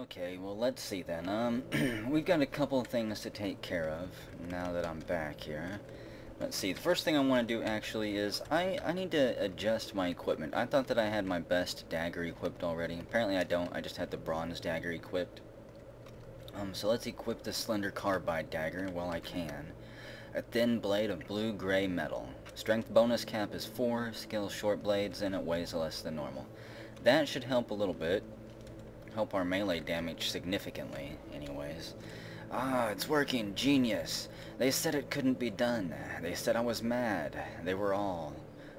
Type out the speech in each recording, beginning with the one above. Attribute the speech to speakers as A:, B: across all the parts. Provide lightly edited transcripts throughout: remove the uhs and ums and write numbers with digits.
A: Okay, well, let's see then. We've got a couple of things to take care of now that I'm back here. Let's see, the first thing I want to do actually is I need to adjust my equipment. I thought that I had my best dagger equipped already. Apparently I don't. I just had the bronze dagger equipped. So let's equip the slender carbide dagger while I can. A thin blade of blue-gray metal. Strength bonus cap is 4, skill short blades, and it weighs less than normal. That should help a little bit. Help our melee damage significantly, anyways. Ah, it's working. Genius. They said it couldn't be done. They said I was mad. They were all.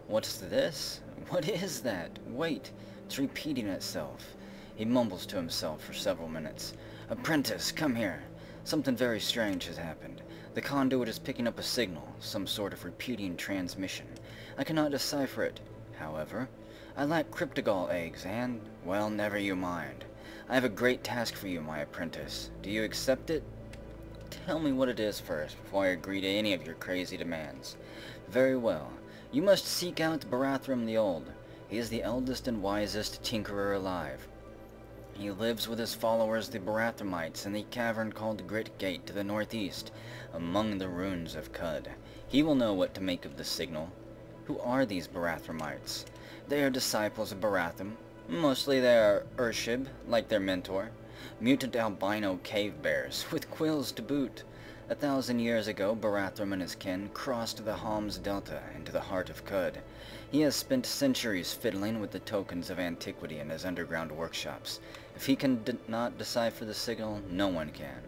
A: What's this? What is that? Wait, it's repeating itself. He mumbles to himself for several minutes. Apprentice, come here. Something very strange has happened. The conduit is picking up a signal, some sort of repeating transmission. I cannot decipher it. However, I lack cryptogol eggs and, well, never you mind. I have a great task for you, my apprentice. Do you accept it? Tell me what it is first, before I agree to any of your crazy demands. Very well. You must seek out Barathrum the Old. He is the eldest and wisest tinkerer alive. He lives with his followers, the Barathrumites, in the cavern called Grit Gate to the northeast, among the ruins of Cud. He will know what to make of the signal. Who are these Barathrumites? They are disciples of Barathrum. Mostly they are Urshib, like their mentor. Mutant albino cave bears, with quills to boot. 1,000 years ago, Barathrum and his kin crossed the Homs Delta into the heart of Cud. He has spent centuries fiddling with the tokens of antiquity in his underground workshops. If he can not decipher the signal, no one can.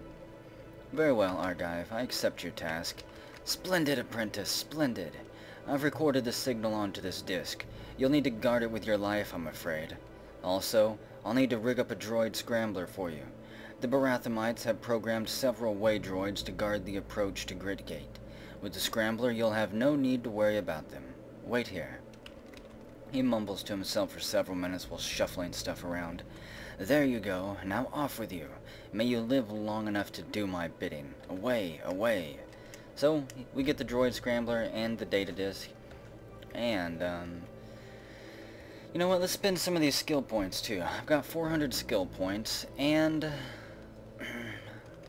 A: Very well, Argive, I accept your task. Splendid, apprentice, splendid. I've recorded the signal onto this disc. You'll need to guard it with your life, I'm afraid. Also, I'll need to rig up a droid scrambler for you. The Barathrumites have programmed several way droids to guard the approach to Gridgate. With the scrambler, you'll have no need to worry about them. Wait here. He mumbles to himself for several minutes while shuffling stuff around. There you go. Now off with you. May you live long enough to do my bidding. Away, away. So, we get the droid scrambler and the data disk. And, you know what, let's spend some of these skill points too. I've got 400 skill points, and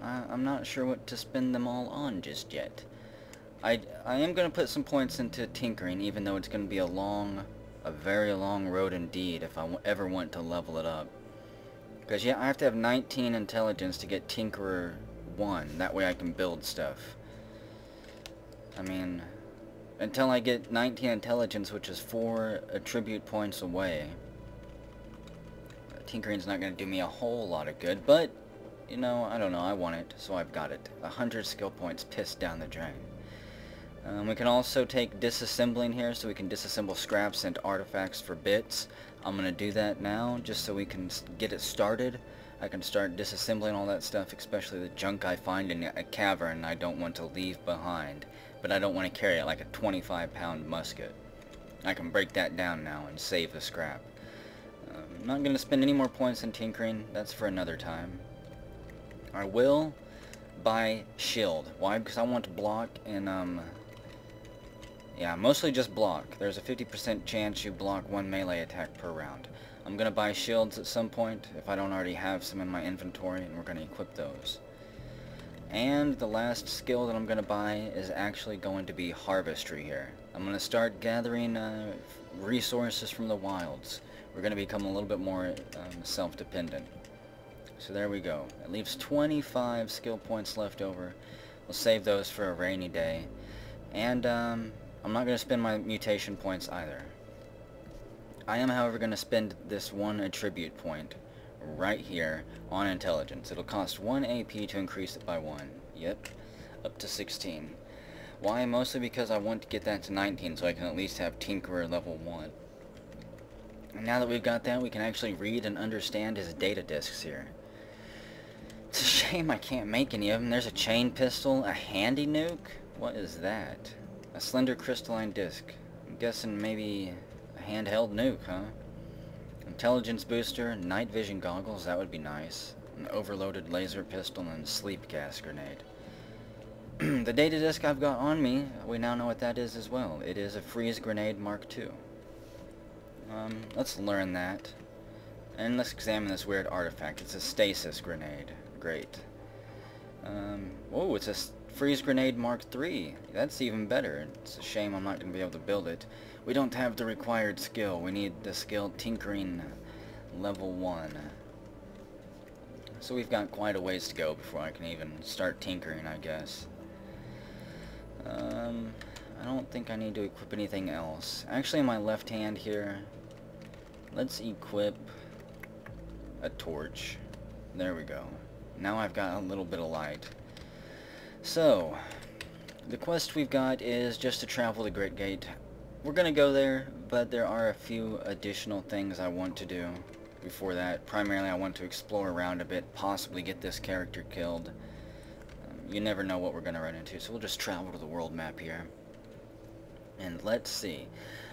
A: I'm not sure what to spend them all on just yet. I am going to put some points into tinkering, even though it's going to be a very long road indeed if I ever want to level it up. Because, yeah, I have to have 19 intelligence to get Tinkerer 1. That way I can build stuff. I mean, until I get 19 intelligence, which is 4 attribute points away, tinkering's not going to do me a whole lot of good, but, you know, I don't know, I want it, so I've got it. 100 skill points pissed down the drain. We can also take disassembling here, so we can disassemble scraps and artifacts for bits. I'm going to do that now, just so we can get it started. I can start disassembling all that stuff, especially the junk I find in a cavern I don't want to leave behind. But I don't want to carry it like a 25-pound musket. I can break that down now and save the scrap. I'm not going to spend any more points in tinkering. That's for another time. I will buy shield. Why? Because I want to block and, yeah, mostly just block. There's a 50% chance you block 1 melee attack per round. I'm going to buy shields at some point if I don't already have some in my inventory, and we're going to equip those. And the last skill that I'm going to buy is actually going to be Harvestry here. I'm going to start gathering resources from the wilds. We're going to become a little bit more self-dependent. So there we go. It leaves 25 skill points left over. We'll save those for a rainy day. And I'm not going to spend my mutation points either. I am, however, going to spend this 1 attribute point right here on intelligence. It'll cost 1 AP to increase it by 1. Yep, up to 16. Why? Mostly because I want to get that to 19 so I can at least have Tinkerer level 1. And now that we've got that, we can actually read and understand his data disks here. It's a shame I can't make any of them. There's a chain pistol, a handy nuke. What is that? A slender crystalline disc. I'm guessing maybe a handheld nuke, huh? Intelligence booster, night vision goggles, that would be nice. An overloaded laser pistol and sleep gas grenade. The data disk I've got on me, we now know what that is as well. It is a freeze grenade Mark II. Let's learn that. And let's examine this weird artifact. It's a stasis grenade. Great. Oh, it's a freeze grenade Mark III. That's even better. It's a shame I'm not going to be able to build it. We don't have the required skill. We need the skill Tinkering level 1. So we've got quite a ways to go before I can even start tinkering, I guess. I don't think I need to equip anything else. Actually, in my left hand here, let's equip a torch. There we go. Now I've got a little bit of light. So, the quest we've got is just to travel the Great Gate. We're gonna go there, but there are a few additional things I want to do before that. Primarily, I want to explore around a bit, possibly get this character killed. You never know what we're gonna run into, so we'll just travel to the world map here. And let's see.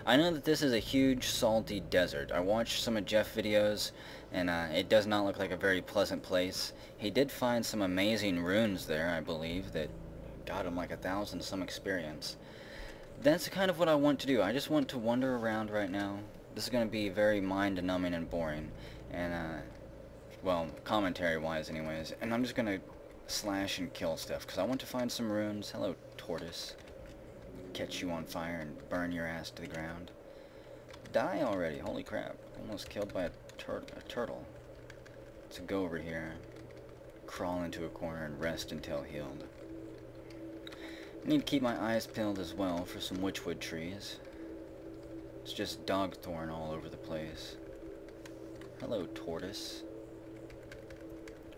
A: I know that this is a huge salty desert. I watched some of Jeff's videos, and it does not look like a very pleasant place. He did find some amazing runes there, I believe, that got him like 1,000 some experience. That's kind of what I want to do. I just want to wander around right now. This is going to be very mind-numbing and boring, and well, commentary-wise anyways. And I'm just going to slash and kill stuff, because I want to find some runes. Hello, tortoise. Catch you on fire and burn your ass to the ground. Die already, holy crap. Almost killed by a turtle. Let's go over here, crawl into a corner and rest until healed. I need to keep my eyes peeled as well for some witchwood trees. It's just dogthorn all over the place. Hello, tortoise.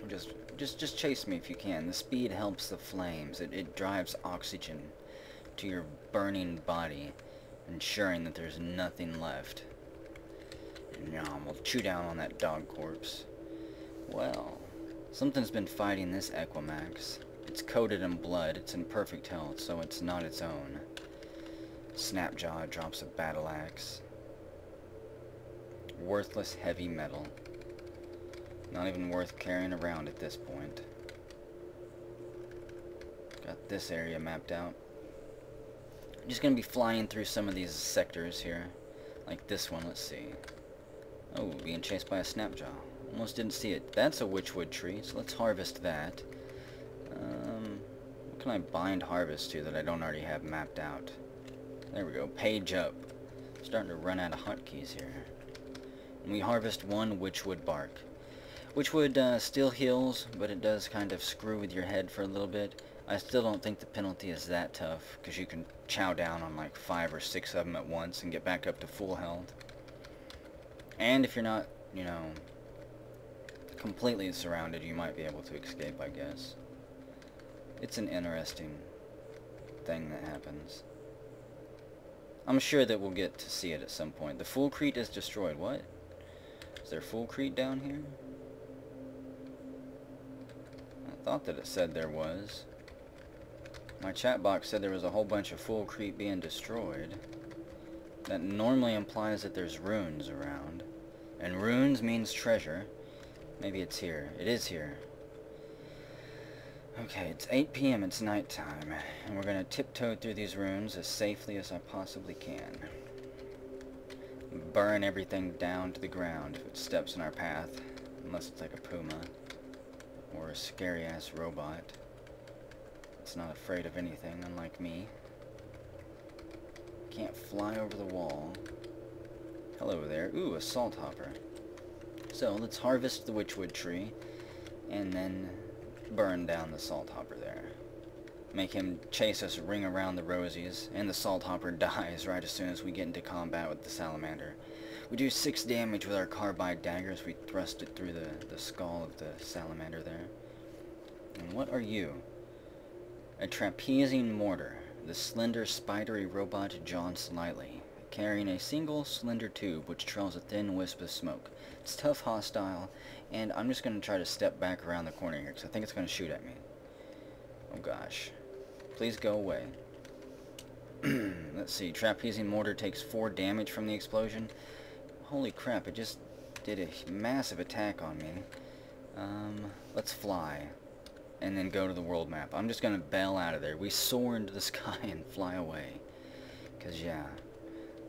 A: Just chase me if you can. The speed helps the flames. It drives oxygen to your burning body, ensuring that there's nothing left. Yum, we'll chew down on that dog corpse. Well, something's been fighting this Equimax. It's coated in blood, it's in perfect health, so it's not its own. Snapjaw drops a battle axe. Worthless heavy metal. Not even worth carrying around at this point. Got this area mapped out. I'm just going to be flying through some of these sectors here. Like this one, let's see. Oh, being chased by a snapjaw. Almost didn't see it. That's a witchwood tree, so let's harvest that. What can I bind harvest to that I don't already have mapped out? There we go, page up. Starting to run out of hotkeys here. And we harvest one witchwood bark. Witchwood still heals, but it does kind of screw with your head for a little bit. I still don't think the penalty is that tough, because you can chow down on like 5 or 6 of them at once and get back up to full health. And if you're not, you know, completely surrounded, you might be able to escape, I guess. It's an interesting thing that happens. I'm sure that we'll get to see it at some point. The Foolcrete is destroyed. What? Is there Foolcrete down here? I thought that it said there was. My chat box said there was a whole bunch of Foolcrete being destroyed. That normally implies that there's runes around. And runes means treasure. Maybe it's here. It is here. Okay, it's 8 p.m. It's nighttime. And we're going to tiptoe through these runes as safely as I possibly can. Burn everything down to the ground if it steps in our path. Unless it's like a puma. Or a scary-ass robot. It's not afraid of anything, unlike me. Can't fly over the wall. Hello there. Ooh, a salt hopper. So, let's harvest the witchwood tree, and then burn down the salt hopper there. Make him chase us, ring around the rosies, and the salt hopper dies right as soon as we get into combat with the salamander. We do 6 damage with our carbide daggers. We thrust it through the skull of the salamander there. And what are you? A trapezing mortar. The slender, spidery robot jaunts slightly, carrying a single slender tube which trails a thin wisp of smoke. It's tough, hostile, and I'm just going to try to step back around the corner here because I think it's going to shoot at me. Oh gosh. Please go away. Let's see. Trapezing mortar takes 4 damage from the explosion. Holy crap, it just did a massive attack on me. Let's fly. And then go to the world map. I'm just going to bail out of there. We soar into the sky and fly away. Because, yeah.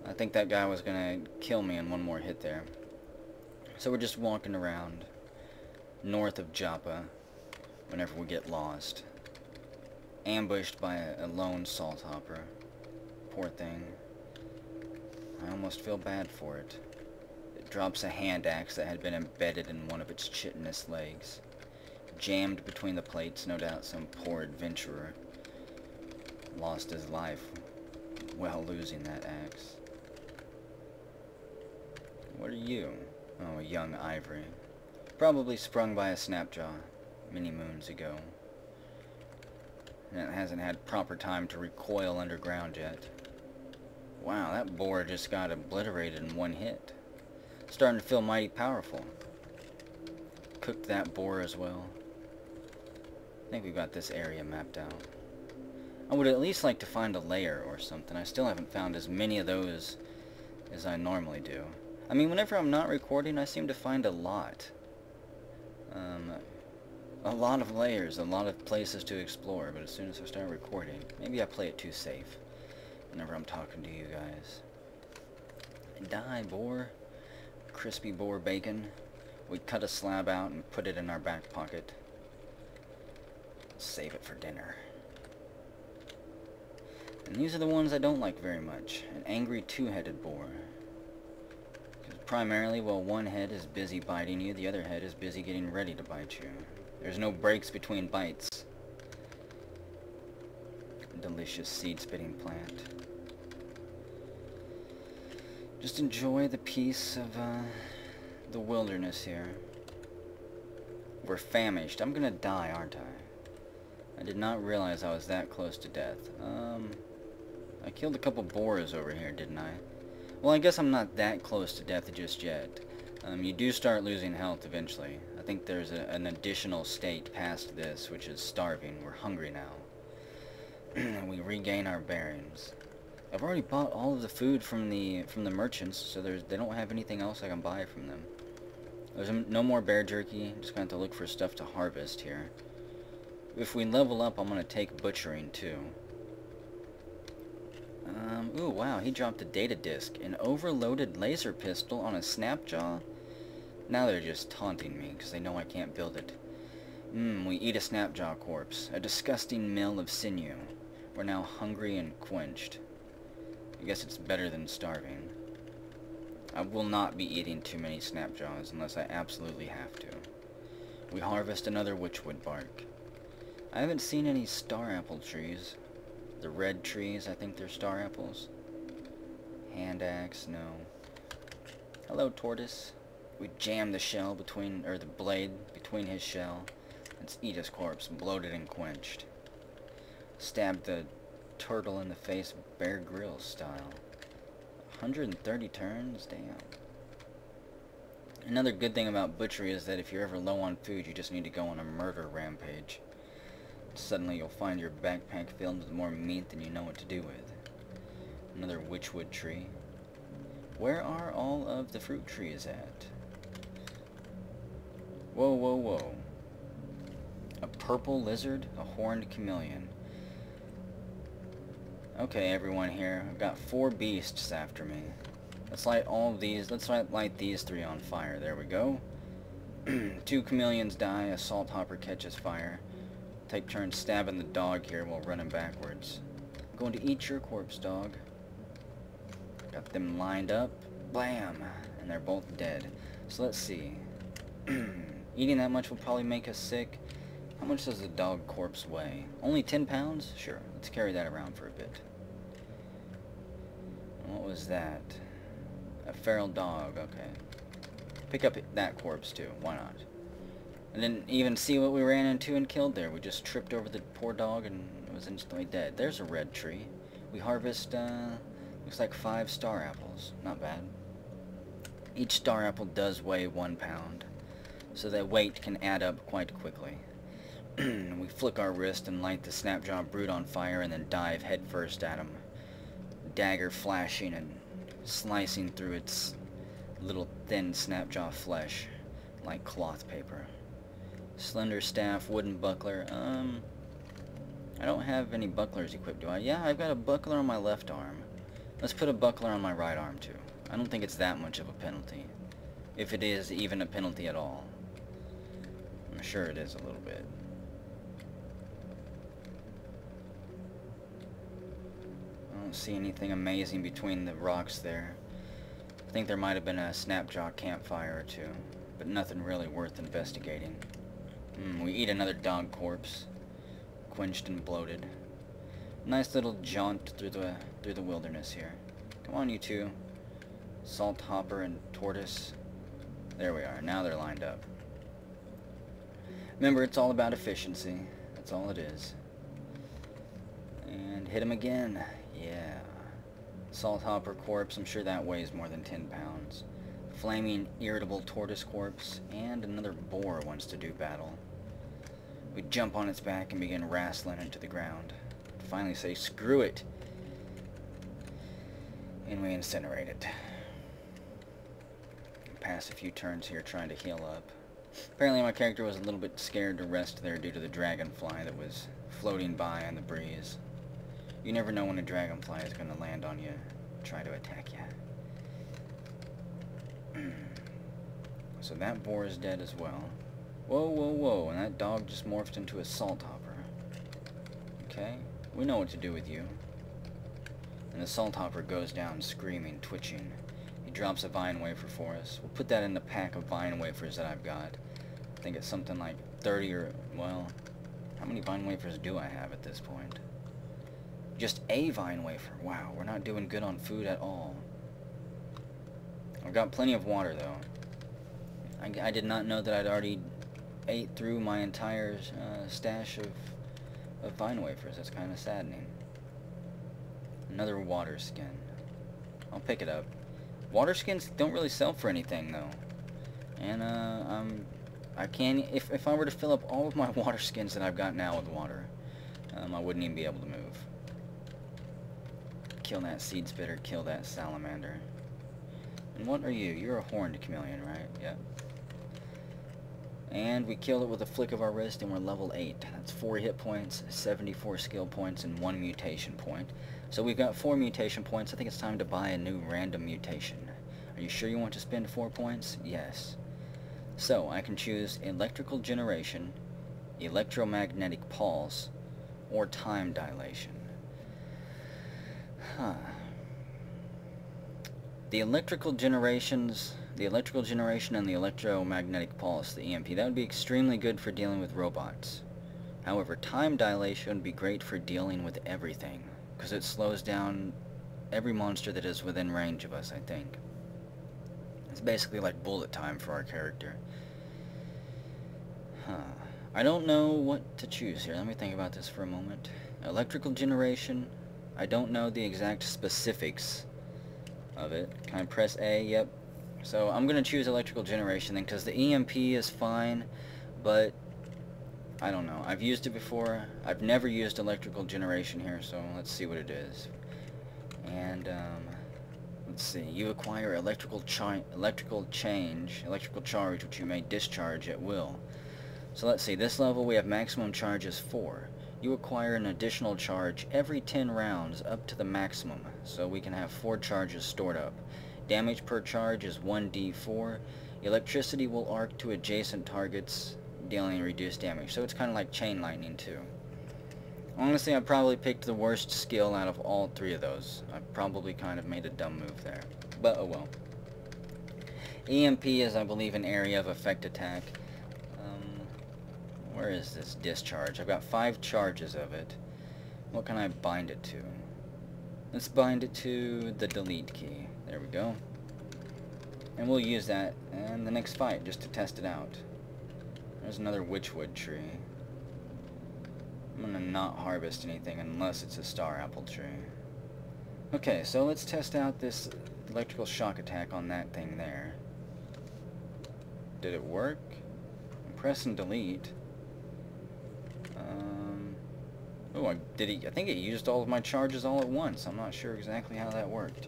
A: I think that guy was going to kill me in one more hit there. So we're just walking around north of Joppa whenever we get lost. Ambushed by a lone salt hopper. Poor thing. I almost feel bad for it. It drops a hand axe that had been embedded in one of its chitinous legs. Jammed between the plates, no doubt some poor adventurer lost his life while losing that axe. What are you? Oh, a young ivory. Probably sprung by a snapjaw many moons ago. And it hasn't had proper time to recoil underground yet. Wow, that boar just got obliterated in one hit. Starting to feel mighty powerful. Cooked that boar as well. I think we've got this area mapped out. I would at least like to find a lair or something. I still haven't found as many of those as I normally do. I mean, whenever I'm not recording, I seem to find a lot. A lot of layers, a lot of places to explore, but as soon as I start recording, maybe I play it too safe whenever I'm talking to you guys. Die, boar. Crispy boar bacon. We cut a slab out and put it in our back pocket. Save it for dinner. And these are the ones I don't like very much. An angry two-headed boar. Primarily, while one head is busy biting you, the other head is busy getting ready to bite you. There's no breaks between bites. Delicious seed-spitting plant. Just enjoy the peace of the wilderness here. We're famished. I'm gonna die, aren't I? I did not realize I was that close to death. I killed a couple boars over here, didn't I? Well, I guess I'm not that close to death just yet. You do start losing health eventually. I think there's an additional state past this, which is starving. We're hungry now. We regain our bearings. I've already bought all of the food from the merchants, so they don't have anything else I can buy from them. There's no more bear jerky. Just gonna have to look for stuff to harvest here. If we level up, I'm gonna take butchering too. Ooh, wow, he dropped a data disk. An overloaded laser pistol on a snapjaw? Now they're just taunting me, because they know I can't build it. We eat a snapjaw corpse. A disgusting mill of sinew. We're now hungry and quenched. I guess it's better than starving. I will not be eating too many snapjaws unless I absolutely have to. We harvest another witchwood bark. I haven't seen any star apple trees. The red trees, I think they're star apples. Hand axe, no. Hello, tortoise. We jam the shell between, or the blade between his shell. Let's eat his corpse, bloated and quenched. Stab the turtle in the face, Bear Grylls style. 130 turns? Damn. Another good thing about butchery is that if you're ever low on food, you just need to go on a murder rampage. Suddenly you'll find your backpack filled with more meat than you know what to do with. Another witchwood tree. Where are all of the fruit trees at? Whoa, whoa, whoa. A purple lizard? A horned chameleon. Okay, everyone here. I've got 4 beasts after me. Let's light all of these. Let's light these 3 on fire. There we go. 2 chameleons die. A salt hopper catches fire. Take turns stabbing the dog here while running backwards. I'm going to eat your corpse, dog. Got them lined up. Blam! And they're both dead. So let's see. Eating that much will probably make us sick. How much does a dog corpse weigh? Only 10 pounds? Sure. Let's carry that around for a bit. What was that? A feral dog. Okay. Pick up that corpse too. Why not? I didn't even see what we ran into and killed there. We just tripped over the poor dog and it was instantly dead. There's a red tree. We harvest, looks like 5 star apples. Not bad. Each star apple does weigh 1 pound, so that weight can add up quite quickly. We flick our wrist and light the snapjaw brute on fire and then dive headfirst at him. Dagger flashing and slicing through its little thin snapjaw flesh like cloth paper. Slender staff, wooden buckler. I don't have any bucklers equipped, do I? Yeah, I've got a buckler on my left arm. Let's put a buckler on my right arm, too. I don't think it's that much of a penalty. If it is even a penalty at all. I'm sure it is a little bit. I don't see anything amazing between the rocks there. I think there might have been a snapjaw campfire or two, but nothing really worth investigating. We eat another dog corpse, quenched and bloated. Nice little jaunt through the wilderness here. Come on, you two. Salt hopper and tortoise. There we are. Now they're lined up. Remember, it's all about efficiency. That's all it is. And hit him again. Yeah. Salt hopper corpse. I'm sure that weighs more than 10 pounds. Flaming, irritable tortoise corpse. And another boar wants to do battle. We jump on its back and begin wrestling it to the ground. Finally say, screw it. And we incinerate it. Pass a few turns here trying to heal up. Apparently my character was a little bit scared to rest there due to the dragonfly that was floating by in the breeze. You never know when a dragonfly is going to land on you, try to attack you. So that boar is dead as well. Whoa, whoa, whoa, and that dog just morphed into a salt hopper. Okay, we know what to do with you. And the salt hopper goes down screaming, twitching. He drops a vine wafer for us. We'll put that in the pack of vine wafers that I've got. I think it's something like 30 or, well, how many vine wafers do I have at this point? Just a vine wafer. Wow, we're not doing good on food at all. I've got plenty of water, though. I did not know that I'd already ate through my entire stash of vine wafers. That's kind of saddening. Another water skin. I'll pick it up. Water skins don't really sell for anything, though. And I can, if I were to fill up all of my water skins that I've got now with water, I wouldn't even be able to move. Kill that seed spitter, kill that salamander. And what are you? You're a horned chameleon, right? Yep. And we killed it with a flick of our wrist, and we're level 8. That's 4 hit points, 74 skill points, and 1 mutation point. So we've got 4 mutation points. I think it's time to buy a new random mutation. Are you sure you want to spend 4 points? Yes. So I can choose electrical generation, electromagnetic pulse, or time dilation. The electrical generation and the electromagnetic pulse, the EMP, that would be extremely good for dealing with robots. However, time dilation would be great for dealing with everything, because it slows down every monster that is within range of us, I think. It's basically like bullet time for our character. I don't know what to choose here. Let me think about this for a moment. Electrical generation. I don't know the exact specifics of it. Can I press A? Yep. So I'm going to choose electrical generation then, because the EMP is fine, but I don't know. I've used it before. I've never used electrical generation here, so let's see what it is. And let's see. You acquire electrical charge, which you may discharge at will. So let's see. This level we have maximum charge is 4. You acquire an additional charge every 10 rounds up to the maximum, so we can have 4 charges stored up. Damage per charge is 1d4. Electricity will arc to adjacent targets, dealing reduced damage. So it's kind of like chain lightning too. Honestly, I probably picked the worst skill out of all 3 of those. I probably kind of made a dumb move there. But oh well. EMP is, I believe, an area of effect attack. Where is this discharge? I've got 5 charges of it. What can I bind it to? Let's bind it to the delete key. There we go. And we'll use that in the next fight just to test it out. There's another witchwood tree. I'm gonna not harvest anything unless it's a star apple tree. Okay, so let's test out this electrical shock attack on that thing there. Did it work? Press and delete. Oh, I think it used all of my charges all at once. I'm not sure exactly how that worked.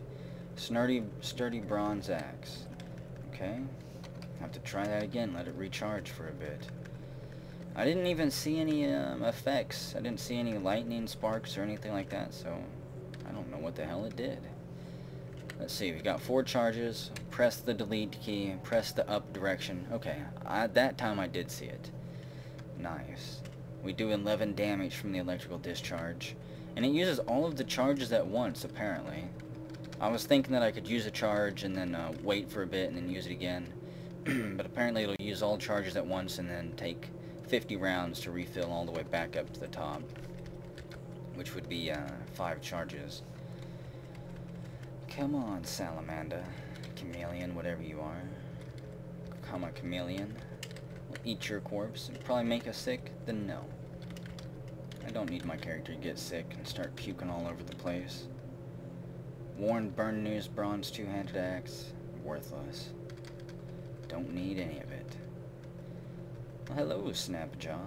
A: Sturdy bronze axe. Okay. Have to try that again. Let it recharge for a bit. I didn't even see any effects. I didn't see any lightning sparks or anything like that, so I don't know what the hell it did. Let's see, we got 4 charges. Press the delete key, press the up direction. Okay, that time I did see it. Nice. We do 11 damage from the electrical discharge. And it uses all of the charges at once, apparently. I was thinking that I could use a charge and then wait for a bit and then use it again. But apparently it'll use all charges at once and then take 50 rounds to refill all the way back up to the top. Which would be 5 charges. Come on, salamander. Chameleon, whatever you are. Come on, chameleon. We'll eat your corpse and probably make us sick. Then no. I don't need my character to get sick and start puking all over the place. Worn burn news bronze 2-handed axe. Worthless. Don't need any of it. Well, hello, Snapjaw.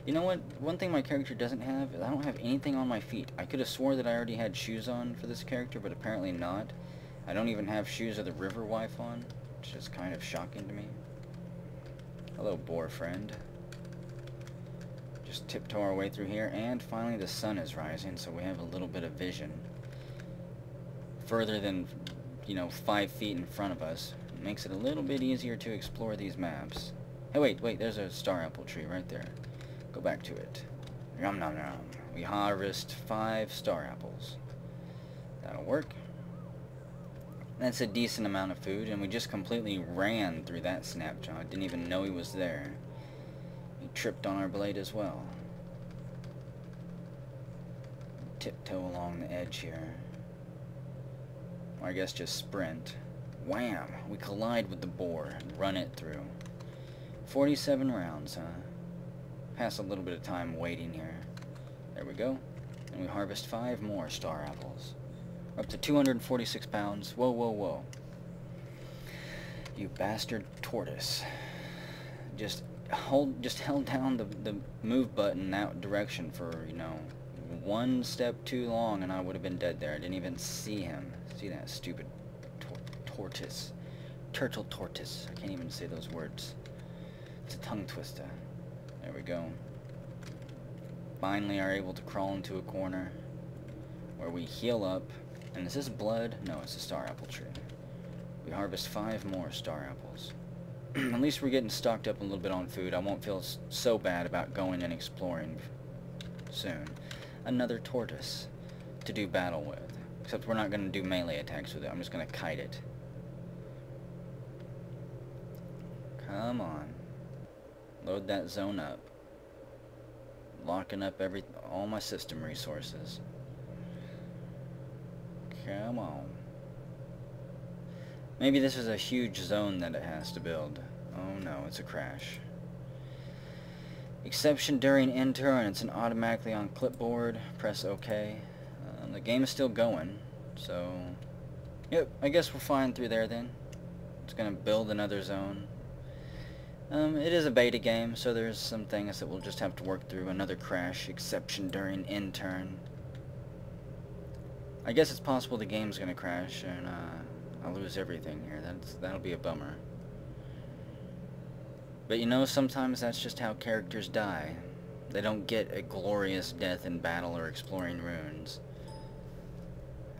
A: You know what? One thing my character doesn't have is I don't have anything on my feet. I could have swore that I already had shoes on for this character, but apparently not. I don't even have shoes of the river wife on, which is kind of shocking to me. Hello, boar friend. Just tiptoe our way through here, and finally the sun is rising, so we have a little bit of vision. Further than, 5 feet in front of us. It makes it a little bit easier to explore these maps. Hey, wait, there's a star apple tree right there. Go back to it. Yum nom nom. We harvest 5 star apples. That'll work. That's a decent amount of food, and we just completely ran through that Snapjaw. Didn't even know he was there. He tripped on our blade as well. Tiptoe along the edge here. Or I guess just sprint. Wham! We collide with the boar and run it through. 47 rounds, huh? Pass a little bit of time waiting here. There we go. And we harvest 5 more star apples. We're up to 246 pounds. Whoa, whoa, whoa. You bastard tortoise. Just held down the move button in that direction for, 1 step too long and I would have been dead there. I didn't even see him. See that stupid tortoise. Turtle tortoise. I can't even say those words. It's a tongue twister. There we go. Finally are able to crawl into a corner where we heal up. And is this blood? No, it's a star apple tree. We harvest 5 more star apples. At least we're getting stocked up a little bit on food. I won't feel so bad about going and exploring soon. Another tortoise to do battle with. Except we're not going to do melee attacks with it. I'm just going to kite it. Come on. Load that zone up. Locking up all my system resources. Come on. Maybe this is a huge zone that it has to build. Oh no, it's a crash. Exception during enter, and it's an automatically on clipboard. Press OK. The game is still going, so yep, I guess we're fine through there then. It's gonna build another zone. It is a beta game, so there's some things that we'll just have to work through. Another crash, exception during intern. I guess it's possible the game's gonna crash and I'll lose everything here. That'll be a bummer. But sometimes that's just how characters die. They don't get a glorious death in battle or exploring ruins.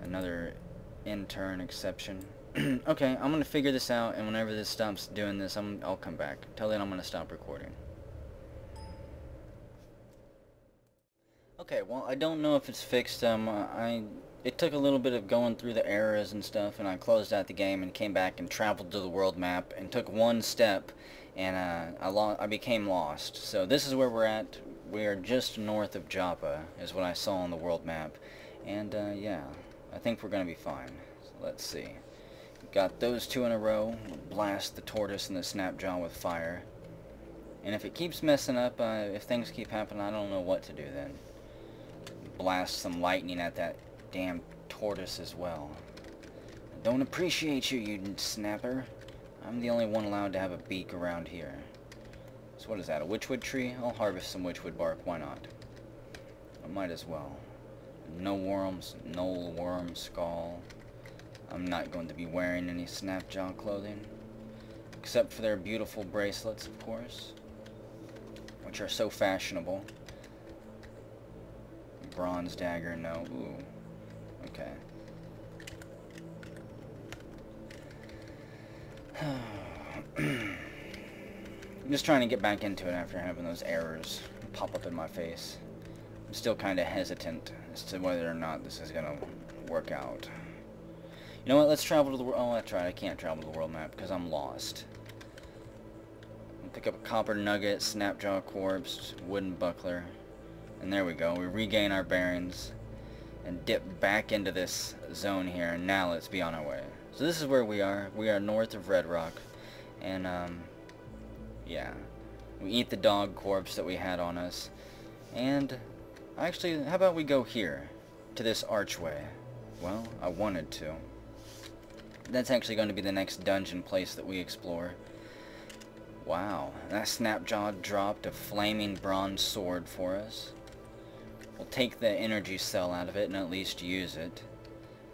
A: Another intern exception. Okay, I'm gonna figure this out, and whenever this stops doing this, I'll come back. Till then, I'm gonna stop recording. Okay, well, I don't know if it's fixed. It took a little bit of going through the errors and stuff, and I closed out the game and came back and traveled to the world map and took 1 step, and I became lost. So this is where we're at. We are just north of Joppa, is what I saw on the world map, and yeah, I think we're gonna be fine. So let's see. Got those 2 in a row. Blast the tortoise and the Snapjaw with fire. And if it keeps messing up, if things keep happening, I don't know what to do then. Blast some lightning at that damn tortoise as well. I don't appreciate you, you snapper. I'm the only one allowed to have a beak around here. So what is that, a witchwood tree? I'll harvest some witchwood bark, why not? I might as well. No worms, no worm skull. I'm not going to be wearing any Snapjaw clothing. Except for their beautiful bracelets, of course. Which are so fashionable. Bronze dagger, no. Ooh. Okay. I'm just trying to get back into it after having those errors pop up in my face. I'm still kind of hesitant as to whether or not this is going to work out. You know what, let's travel to the world. Oh, that's right, I can't travel to the world map because I'm lost. I'll pick up a copper nugget, snapjaw corpse, wooden buckler, and there we go. We regain our bearings and dip back into this zone here, and now let's be on our way. So this is where we are. We are north of Red Rock, and yeah, we eat the dog corpse that we had on us, and actually, how about we go here to this archway? Well, I wanted to. That's actually going to be the next dungeon place that we explore. Wow, that Snapjaw dropped a flaming bronze sword for us. We'll take the energy cell out of it and at least use it.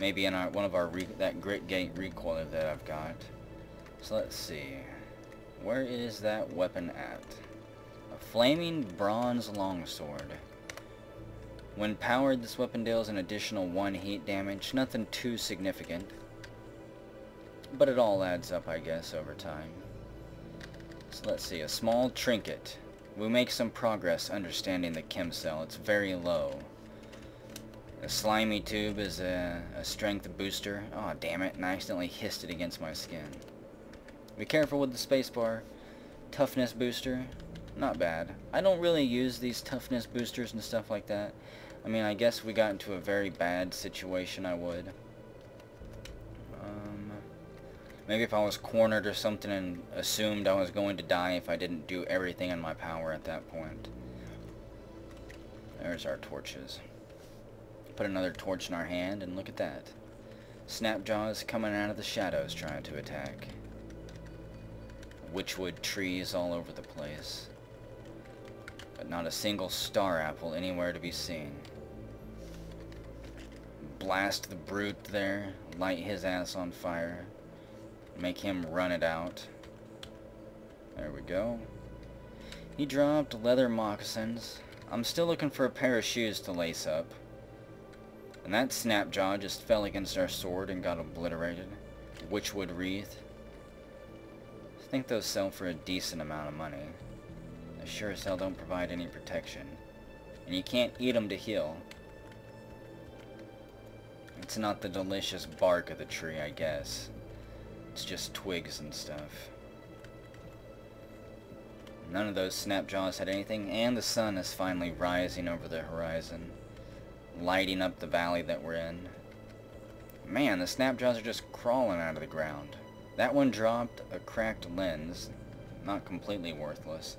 A: Maybe in one of our that Grit Gate recoiler that I've got. So let's see. Where is that weapon at? A flaming bronze longsword. When powered, this weapon deals an additional 1 heat damage. Nothing too significant. But it all adds up, I guess, over time. So let's see. A small trinket. We make some progress understanding the chem cell. It's very low. A slimy tube is a strength booster. Oh, damn it. And I accidentally hissed it against my skin. Be careful with the spacebar. Toughness booster. Not bad. I don't really use these toughness boosters and stuff like that. I mean, I guess we got into a very bad situation, I would. Maybe if I was cornered or something and assumed I was going to die if I didn't do everything in my power at that point. There's our torches. Put another torch in our hand, and look at that. Snapjaw is coming out of the shadows trying to attack. Witchwood trees all over the place. But not a single star apple anywhere to be seen. Blast the brute there. Light his ass on fire. Make him run it out. There we go. He dropped leather moccasins. I'm still looking for a pair of shoes to lace up. And that Snapjaw just fell against our sword and got obliterated. Witchwood wreath. I think those sell for a decent amount of money. They sure as hell don't provide any protection. And you can't eat them to heal. It's not the delicious bark of the tree, I guess. It's just twigs and stuff. None of those Snapjaws had anything, and the sun is finally rising over the horizon, lighting up the valley that we're in. Man, the Snapjaws are just crawling out of the ground. That one dropped a cracked lens, not completely worthless.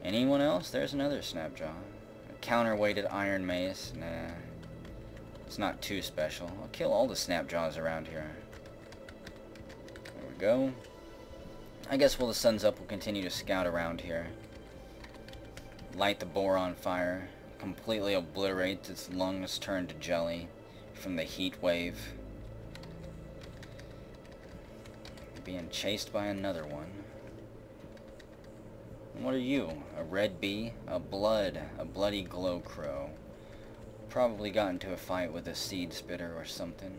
A: Anyone else? There's another Snapjaw. A counterweighted iron mace. Nah, it's not too special. I'll kill all the Snapjaws around here. Go. I guess while the sun's up, we'll continue to scout around here. Light the boar on fire. Completely obliterate its lungs turned to jelly from the heat wave. Being chased by another one. What are you? A red bee? A bloody glow crow. Probably got into a fight with a seed spitter or something.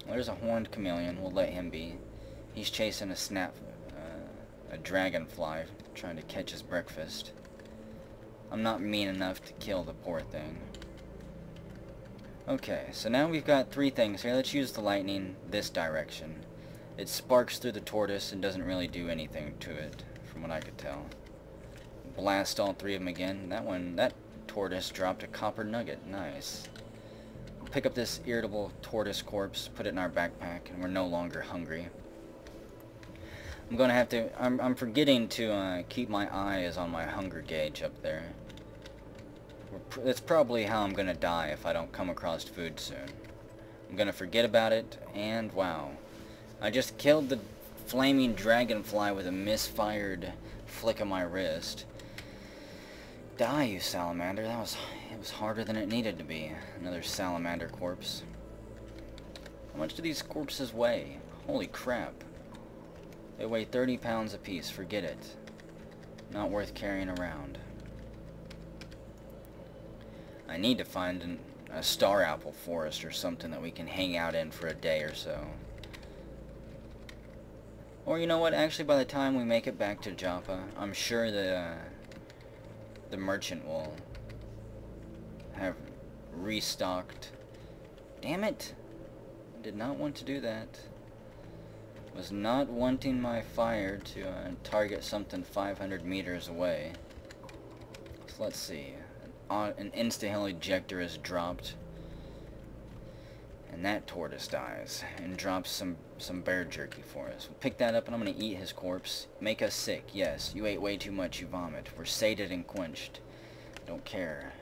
A: There's a horned chameleon. We'll let him be. He's chasing a dragonfly, trying to catch his breakfast. I'm not mean enough to kill the poor thing. Okay, so now we've got 3 things here. Let's use the lightning this direction. It sparks through the tortoise and doesn't really do anything to it, from what I could tell. Blast all 3 of them again. That tortoise dropped a copper nugget. Nice. Pick up this irritable tortoise corpse, put it in our backpack, and we're no longer hungry. I'm gonna have to... I'm forgetting to keep my eyes on my hunger gauge up there. That's probably how I'm gonna die if I don't come across food soon. I'm gonna forget about it, and wow. I just killed the flaming dragonfly with a misfired flick of my wrist. Die, you salamander. It was harder than it needed to be. Another salamander corpse. How much do these corpses weigh? Holy crap. They weigh 30 pounds apiece. Forget it. Not worth carrying around. I need to find a star apple forest or something that we can hang out in for a day or so. Or you know what, actually by the time we make it back to Joppa, I'm sure the merchant will have restocked. Damn it! Did not want to do that. Was not wanting my fire to target something 500 meters away. So let's see. An insta-heal ejector is dropped. And that tortoise dies and drops some bear jerky for us. We'll pick that up and I'm going to eat his corpse. Make us sick. Yes, you ate way too much, you vomit. We're sated and quenched. Don't care.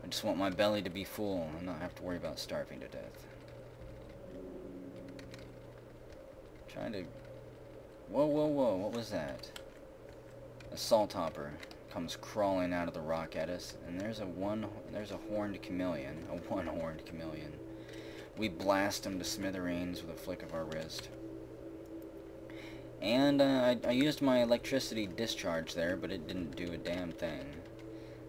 A: I just want my belly to be full and not have to worry about starving to death. Trying to... Whoa, whoa, whoa, what was that? A salt hopper comes crawling out of the rock at us, and there's a horned chameleon. A one-horned chameleon. We blast him to smithereens with a flick of our wrist. And I used my electricity discharge there, but it didn't do a damn thing.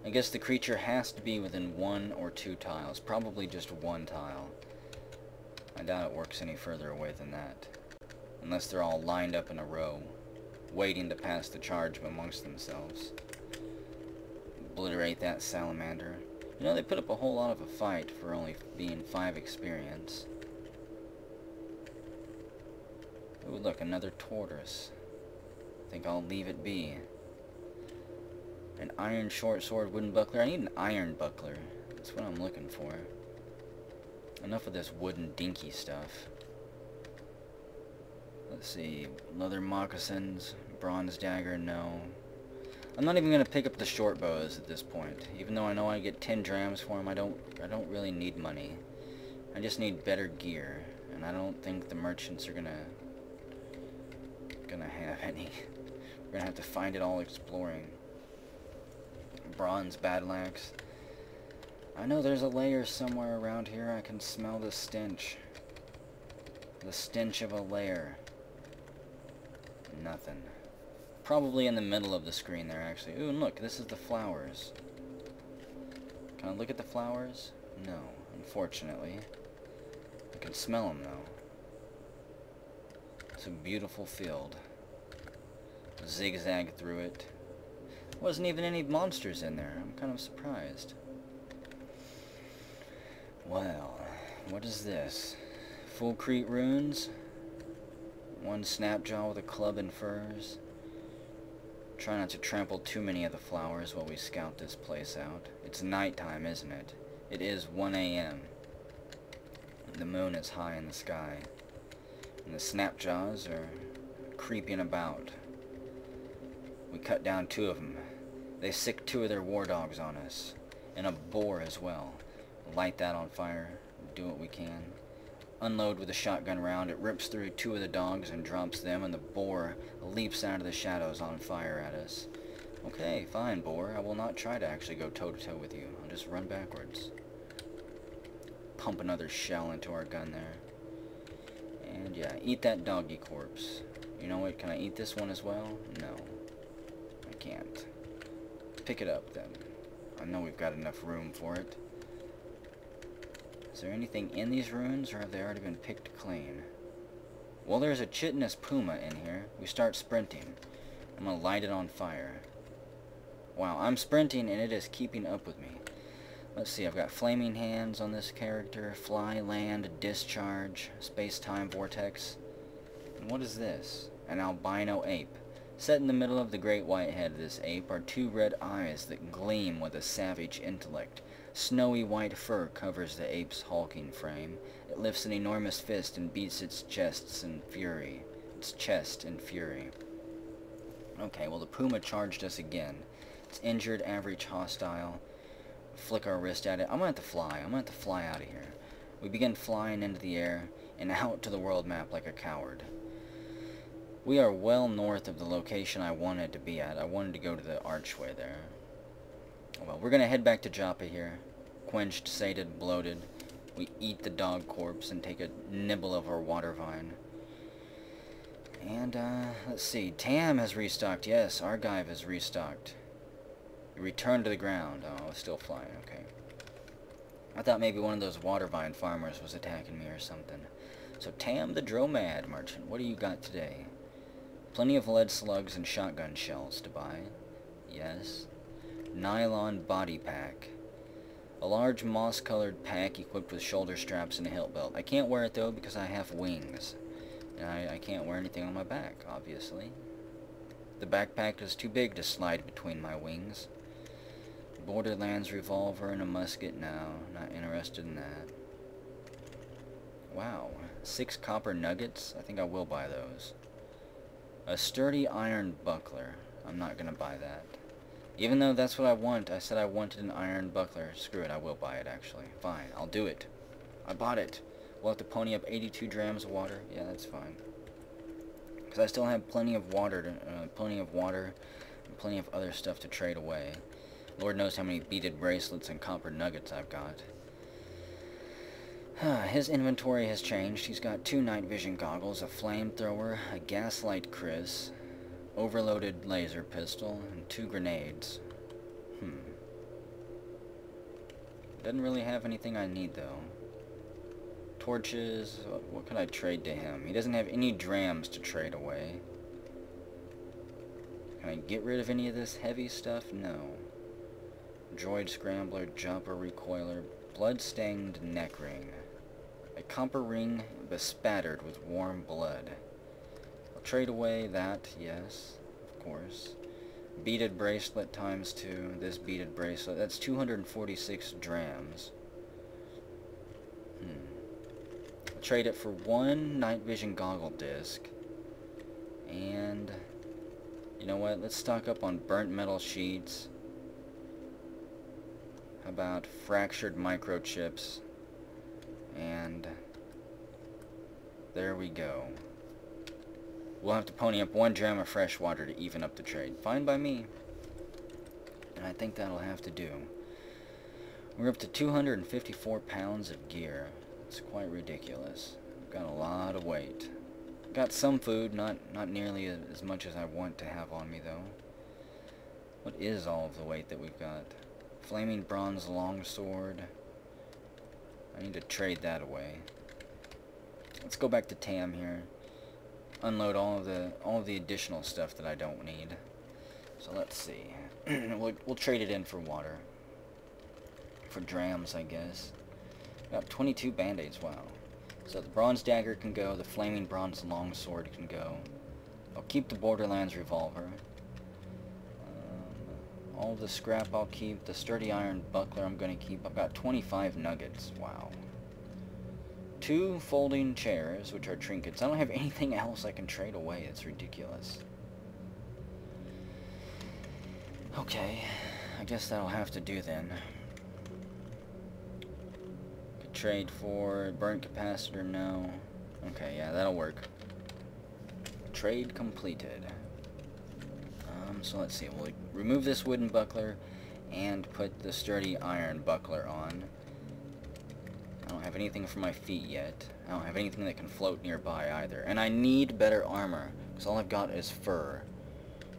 A: I guess the creature has to be within 1 or 2 tiles. Probably just 1 tile. I doubt it works any further away than that. Unless they're all lined up in a row, waiting to pass the charge amongst themselves. Obliterate that salamander. You know, they put up a whole lot of a fight for only being 5 experience. Ooh, look, another tortoise. I think I'll leave it be. An iron short sword, wooden buckler. I need an iron buckler. That's what I'm looking for. Enough of this wooden dinky stuff. Let's see. Leather moccasins. Bronze dagger, no. I'm not even going to pick up the short bows at this point. Even though I know I get 10 drams for them, I don't really need money. I just need better gear. And I don't think the merchants are gonna have any. We're gonna have to find it all exploring. Bronze battle axe. I know there's a lair somewhere around here. I can smell the stench. The stench of a lair. Nothing. Probably in the middle of the screen there, actually. Ooh, and look, this is the flowers. Can I look at the flowers? No, unfortunately. I can smell them, though. It's a beautiful field. Zigzag through it. Wasn't even any monsters in there. I'm kind of surprised. Well, what is this? Fullcrete runes? 1 snapjaw with a club and furs. Try not to trample too many of the flowers while we scout this place out. It's nighttime, isn't it? It is 1 a.m. The moon is high in the sky. And the snapjaws are creeping about. We cut down 2 of them. They sick 2 of their war dogs on us. And a boar as well. Light that on fire. Do what we can. Unload with a shotgun round. It rips through 2 of the dogs and drops them, and the boar leaps out of the shadows on fire at us. Okay, fine, boar. I will not try to actually go toe-to-toe with you. I'll just run backwards. Pump another shell into our gun there. And yeah, eat that doggy corpse. You know what? Can I eat this one as well? No. I can't. Pick it up, then. I know we've got enough room for it. Is there anything in these ruins, or have they already been picked clean? Well, there's a chitinous puma in here. We start sprinting. I'm gonna light it on fire. Wow, I'm sprinting and it is keeping up with me. Let's see, I've got flaming hands on this character, fly, land, discharge, space-time vortex. And what is this? An albino ape. Set in the middle of the great white head of this ape are 2 red eyes that gleam with a savage intellect. Snowy white fur covers the ape's hulking frame. It lifts an enormous fist and beats its chest in fury. Okay, well the puma charged us again. It's injured, average, hostile. Flick our wrist at it. I'm gonna have to fly. I'm gonna have to fly out of here. We begin flying into the air and out to the world map like a coward. We are well north of the location I wanted to be at. I wanted to go to the archway there. Well, we're gonna head back to Joppa here. Quenched, sated, bloated. We eat the dog corpse and take a nibble of our water vine. And, let's see. Tam has restocked. Yes, Argive has restocked. Return to the ground. Oh, it's still flying. Okay. I thought maybe one of those water vine farmers was attacking me or something. So, Tam the Dromad merchant, what do you got today? Plenty of lead slugs and shotgun shells to buy. Yes. Nylon body pack. A large moss-colored pack equipped with shoulder straps and a hilt belt. I can't wear it though because I have wings. And I can't wear anything on my back, obviously. The backpack is too big to slide between my wings. Borderlands revolver and a musket. No, not interested in that. Wow. 6 copper nuggets? I think I will buy those. A sturdy iron buckler. I'm not gonna buy that. Even though that's what I want. I said I wanted an iron buckler. Screw it, I will buy it actually. Fine, I'll do it. I bought it. We'll have to pony up 82 drams of water. Yeah, that's fine. Because I still have plenty of water, and plenty of other stuff to trade away. Lord knows how many beaded bracelets and copper nuggets I've got. His inventory has changed. He's got 2 night vision goggles, a flamethrower, a gaslight kris, overloaded laser pistol, and 2 grenades. Doesn't really have anything I need though. Torches, what could I trade to him? He doesn't have any drams to trade away. Can I get rid of any of this heavy stuff? No. Droid scrambler, jumper recoiler, blood-stained neck ring. A copper ring bespattered with warm blood. I'll trade away that, yes, of course. Beaded bracelet ×2. This beaded bracelet, that's 246 drams. I'll trade it for 1 night vision goggle disc. And you know what? Let's stock up on burnt metal sheets. How about fractured microchips? And there we go. We'll have to pony up 1 dram of fresh water to even up the trade. Fine by me. And I think that'll have to do. We're up to 254 pounds of gear. It's quite ridiculous. I've got a lot of weight. Got some food, not nearly as much as I want to have on me though. What is all of the weight that we've got? Flaming bronze longsword. I need to trade that away. Let's go back to Tam here. Unload all of the additional stuff that I don't need. So let's see. we'll trade it in for water. For drams, I guess. Got 22 band-aids, wow. So the bronze dagger can go, the flaming bronze longsword can go. I'll keep the Borderlands revolver. All the scrap I'll keep. The sturdy iron buckler I'm going to keep. I've got 25 nuggets. Wow. 2 folding chairs, which are trinkets. I don't have anything else I can trade away. It's ridiculous. Okay. I guess that'll have to do then. Could trade for burnt capacitor. No. Okay, yeah, that'll work. Trade completed. So let's see, we'll remove this wooden buckler and put the sturdy iron buckler on. I don't have anything for my feet yet. I don't have anything that can float nearby either. And I need better armor, because all I've got is fur.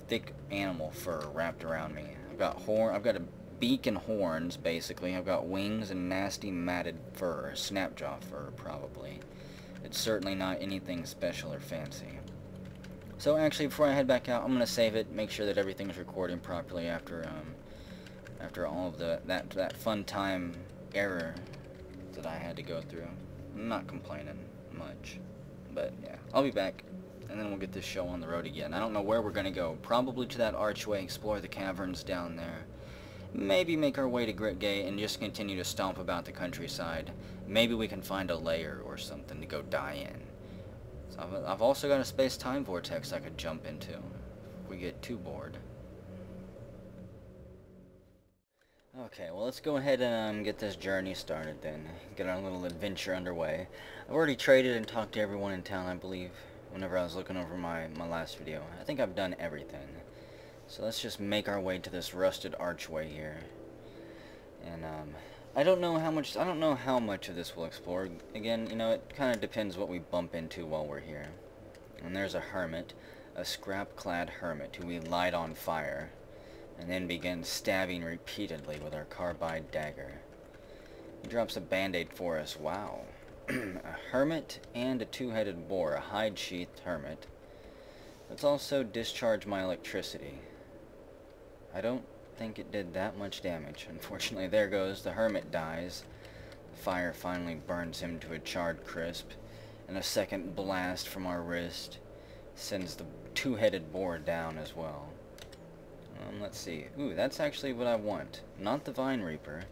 A: Thick animal fur wrapped around me. I've got a beak and horns, basically. I've got wings and nasty matted fur. Snapjaw fur, probably. It's certainly not anything special or fancy. So actually, before I head back out, I'm gonna save it, make sure that everything's recording properly after all of that fun time error that I had to go through. I'm not complaining much, but yeah, I'll be back, and then we'll get this show on the road again. I don't know where we're gonna go. Probably to that archway, explore the caverns down there. Maybe make our way to Grit Gate and just continue to stomp about the countryside. Maybe we can find a lair or something to go die in. I've also got a space-time vortex I could jump into if we get too bored. Okay, well let's go ahead and get this journey started then. Get our little adventure underway. I've already traded and talked to everyone in town, I believe, whenever I was looking over my last video. I think I've done everything. So let's just make our way to this rusted archway here. And I don't know how much of this we'll explore. Again, you know, it kind of depends what we bump into while we're here. And there's a hermit, a scrap-clad hermit who we light on fire, and then begin stabbing repeatedly with our carbide dagger. He drops a band-aid for us. Wow. A hermit and a 2-headed boar, a hide-sheathed hermit. Let's also discharge my electricity. I don't think it did that much damage. Unfortunately, there goes. The hermit dies. The fire finally burns him to a charred crisp. And a second blast from our wrist sends the two-headed boar down as well. Let's see. Ooh, that's actually what I want. Not the Vine Reaper,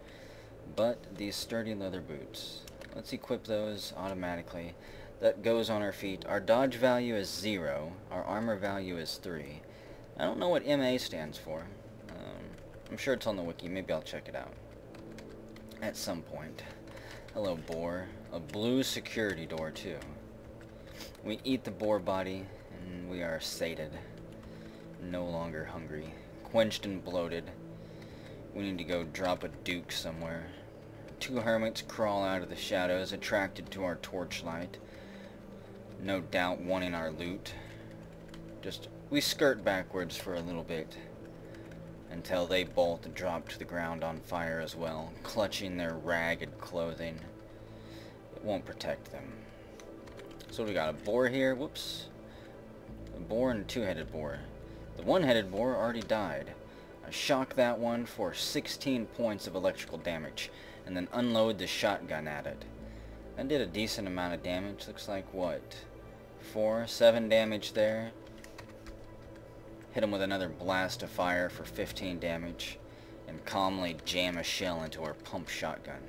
A: but these sturdy leather boots. Let's equip those automatically. That goes on our feet. Our dodge value is 0. Our armor value is 3. I don't know what MA stands for. I'm sure it's on the wiki. Maybe I'll check it out at some point. Hello, boar. A blue security door, too. We eat the boar body, and we are sated. No longer hungry. Quenched and bloated. We need to go drop a duke somewhere. Two hermits crawl out of the shadows, attracted to our torchlight. No doubt wanting our loot. We skirt backwards for a little bit, until they both drop to the ground on fire as well, clutching their ragged clothing. It won't protect them. So we got a boar here. Whoops. A boar and a two-headed boar. The one-headed boar already died. I shock that one for 16 points of electrical damage, and then unload the shotgun at it. That did a decent amount of damage. Looks like, what, 7 damage there. Hit him with another blast of fire for 15 damage, and calmly jam a shell into our pump shotgun.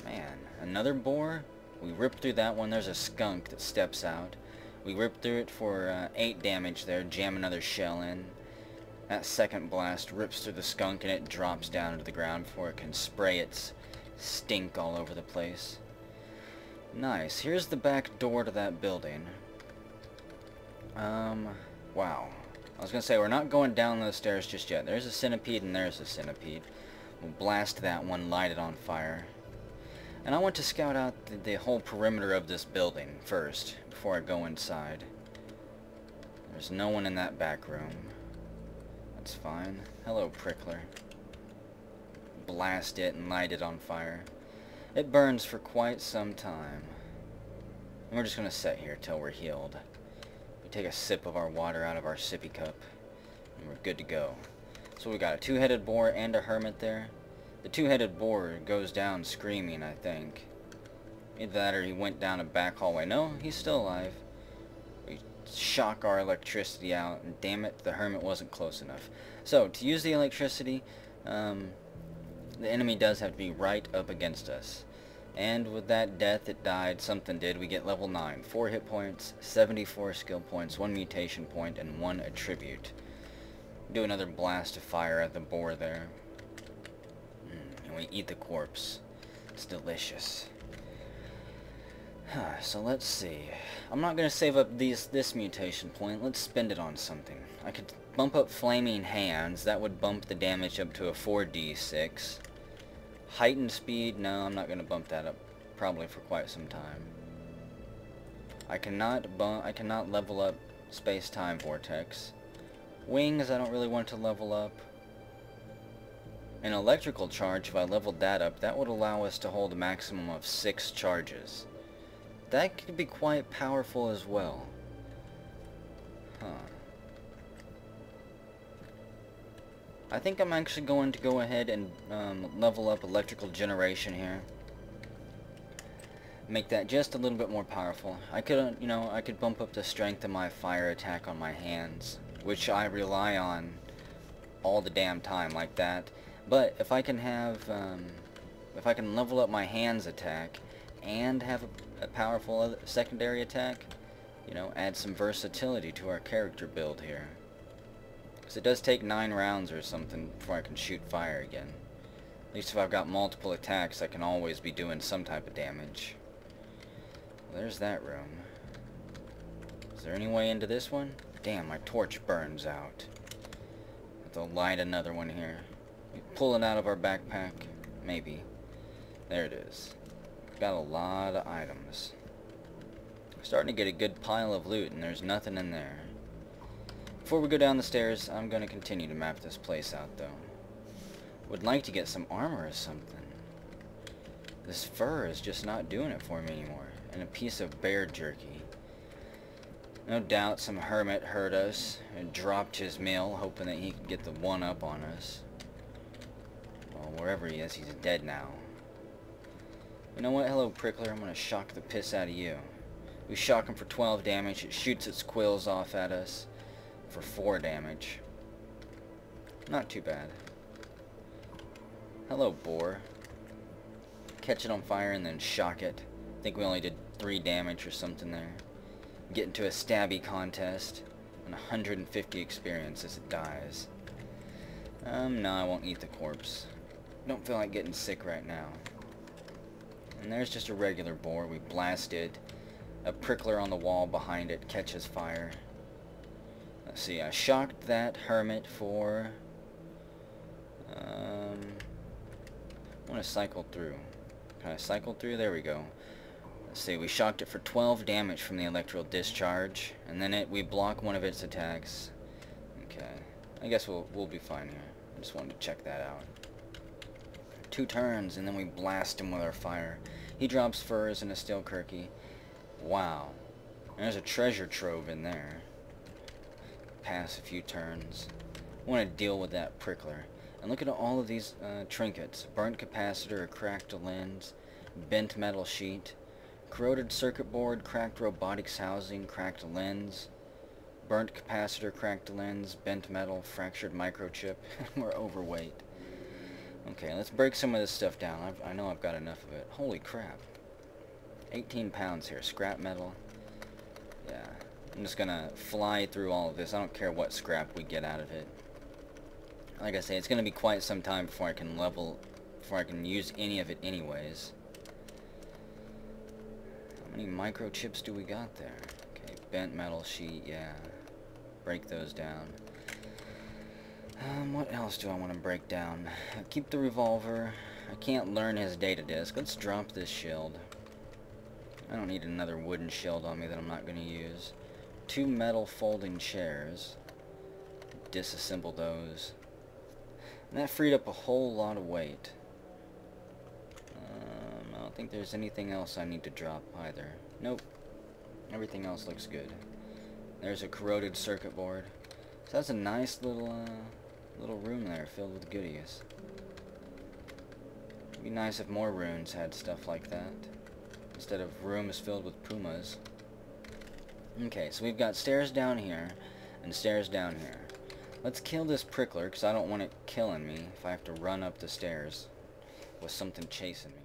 A: Man, another boar? We rip through that one. There's a skunk that steps out. We rip through it for 8 damage there, jam another shell in. That second blast rips through the skunk and it drops down to the ground before it can spray its stink all over the place. Nice. Here's the back door to that building. Wow. I was going to say, we're not going down those stairs just yet. There's a centipede and there's a centipede. We'll blast that one, light it on fire. And I want to scout out the whole perimeter of this building first, before I go inside. There's no one in that back room. That's fine. Hello, prickler. Blast it and light it on fire. It burns for quite some time. And we're just going to sit here till we're healed. We take a sip of our water out of our sippy cup, and we're good to go. So we got a two-headed boar and a hermit there. The two-headed boar goes down screaming, I think. Either that or he went down a back hallway. No, he's still alive. We shock our electricity out, and damn it, the hermit wasn't close enough. So, to use the electricity, the enemy does have to be right up against us. And with that death, it died, something did. We get level 9. 4 hit points, 74 skill points, 1 mutation point, and 1 attribute. Do another blast of fire at the boar there. And we eat the corpse. It's delicious. So let's see. I'm not going to save up this mutation point. Let's spend it on something. I could bump up Flaming Hands. That would bump the damage up to a 4d6. Heightened Speed. No, I'm not going to bump that up probably for quite some time. I cannot level up Space-Time Vortex. Wings, I don't really want to level up. An electrical charge, if I leveled that up, that would allow us to hold a maximum of 6 charges. That could be quite powerful as well. Huh. I think I'm actually going to go ahead and level up electrical generation here. Make that just a little bit more powerful. I could, I could bump up the strength of my fire attack on my hands, which I rely on all the damn time like that. But if I can have, if I can level up my hands attack and have a powerful secondary attack, add some versatility to our character build here. Because it does take 9 rounds or something before I can shoot fire again. At least if I've got multiple attacks, I can always be doing some type of damage. Well, there's that room. Is there any way into this one? Damn, my torch burns out. Have to light another one here. We pull it out of our backpack. Maybe. There it is. Got a lot of items. We're starting to get a good pile of loot, and there's nothing in there. Before we go down the stairs, I'm going to continue to map this place out, though. Would like to get some armor or something. This fur is just not doing it for me anymore. And a piece of bear jerky. No doubt some hermit heard us and dropped his mill, hoping that he could get the one up on us. Well, wherever he is, he's dead now. You know what? Hello, Prickler. I'm going to shock the piss out of you. We shock him for 12 damage. It shoots its quills off at us for 4 damage. Not too bad. Hello, boar. Catch it on fire and then shock it. I think we only did 3 damage or something there. Get into a stabby contest. And 150 experience as it dies. No, I won't eat the corpse. Don't feel like getting sick right now. And there's just a regular boar. We blast it. A prickler on the wall behind it catches fire. Let's see, I shocked that hermit for... I want to cycle through. Can I cycle through? There we go. Let's see, we shocked it for 12 damage from the electrical discharge. And then we block one of its attacks. Okay. I guess we'll be fine here. I just wanted to check that out. 2 turns, and then we blast him with our fire. He drops furs and a steel kirky. Wow. There's a treasure trove in there. Pass a few turns. I want to deal with that prickler. And look at all of these trinkets. Burnt capacitor, a cracked lens, bent metal sheet, corroded circuit board, cracked robotics housing, cracked lens, burnt capacitor, cracked lens, bent metal, fractured microchip. We're overweight. Okay, let's break some of this stuff down. I know I've got enough of it. Holy crap. 18 pounds here. Scrap metal. Yeah. I'm just gonna fly through all of this. I don't care what scrap we get out of it. Like I say, it's gonna be quite some time before I can use any of it anyways. How many microchips do we got there? Okay, bent metal sheet, yeah. Break those down. What else do I want to break down? Keep the revolver. I can't learn his data disk. Let's drop this shield. I don't need another wooden shield on me that I'm not going to use. 2 metal folding chairs. Disassemble those. And that freed up a whole lot of weight. I don't think there's anything else I need to drop either. Nope. Everything else looks good. There's a corroded circuit board. So that's a nice little room there filled with goodies. It'd be nice if more runes had stuff like that, instead of rooms filled with pumas. Okay, so we've got stairs down here, and stairs down here. Let's kill this prickler, because I don't want it killing me if I have to run up the stairs with something chasing me.